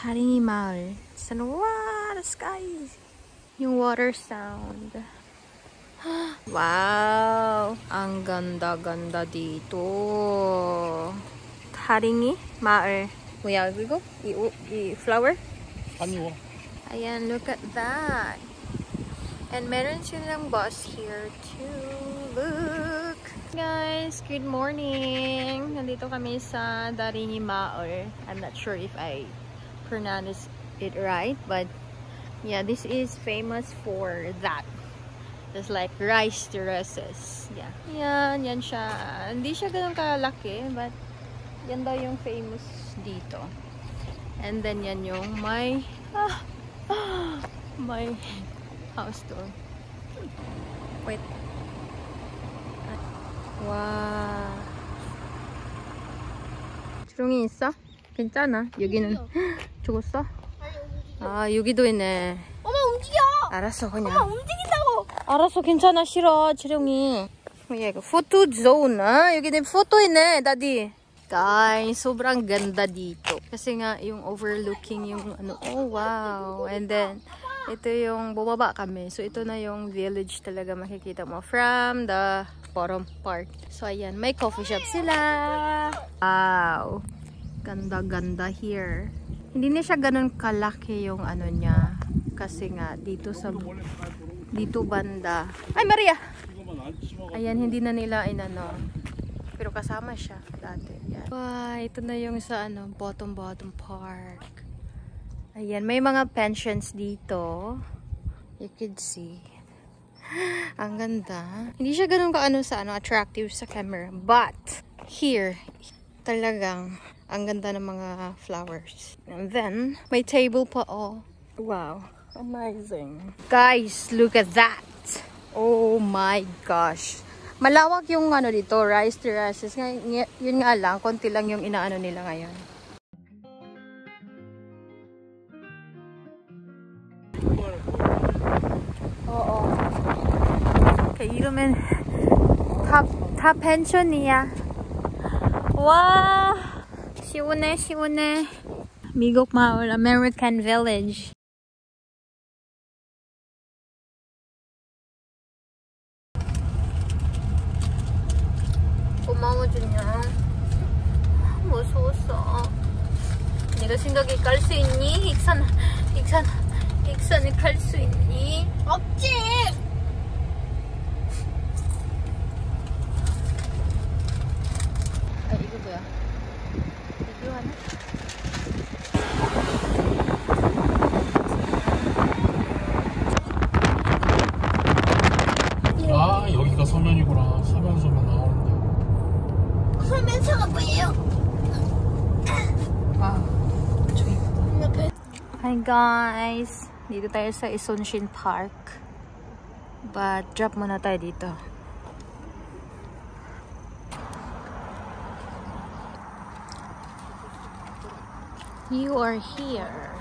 Taringi Maul. Wow, the sky. Yung water sound. Wow! Ang ganda-ganda dito. Taringi Maul. Kuya, 이거? 이 flower? 아니요. Ayan, look at that. And meron silang bus here too. Look! Guys, good morning! Nandito kami sa Taringi Maul. I'm not sure if I pronounce it right, but yeah, this is famous for that. It's like rice terraces. Yeah. Yan siya. Hindi siya ganun kalaki, but yan daw yung famous dito. And then yan yung my house tour. Wait. 와. 주롱이 있어? 괜찮아? 여기는 죽었어? 아, 여기도 있네. 엄마 움직여! 알았어, 그냥. 엄마 움직인다고! 알았어, 괜찮아. 싫어, 주롱이. 얘가 photo zone, ah. 여기는 photo 있네, daddy. Guys, sobrang ganda dito. Kasi nga, yung overlooking yung ano, oh wow. And then, ito yung bumaba kami. So, ito na yung village talaga makikita mo from the bottom part. So, ayan. May coffee shop sila. Wow. Ganda-ganda here. Hindi na siya ganun kalaki yung ano niya. Kasi nga, dito banda. Ay, Maria! Ayan, hindi na nila inano. Pero kasama siya dati. Ayan. Wow, ito na yung sa ano, bottom park. Ayan, may mga pensions dito. You could see. Ang ganda. Hindi siya ganun ka ano sa ano, attractive sa camera. But, here, talagang ang ganda ng mga flowers. And then, may table pa oh. Wow. Amazing. Guys, look at that. Oh my gosh. Malawak yung ano dito, rice terraces. Yun nga lang, konti lang yung inaano nila ngayon. Oo. Okay, 이러면 다 펜션이야. 와, 시원해, 시원해. 미국 마을, American Village. 고마워, 준영. 무서웠어. 네가 생각에 갈 수 있니? 익산에 갈 수 있니? 없지! 아, 이거 뭐야? 이거 하나? 아, 여기가 서면이구나. 서면 나오는데. 설명서가 뭐예요? Wow. Hi guys! Dito tayo sa Isunshin Park. But drop muna tayo dito. You are here.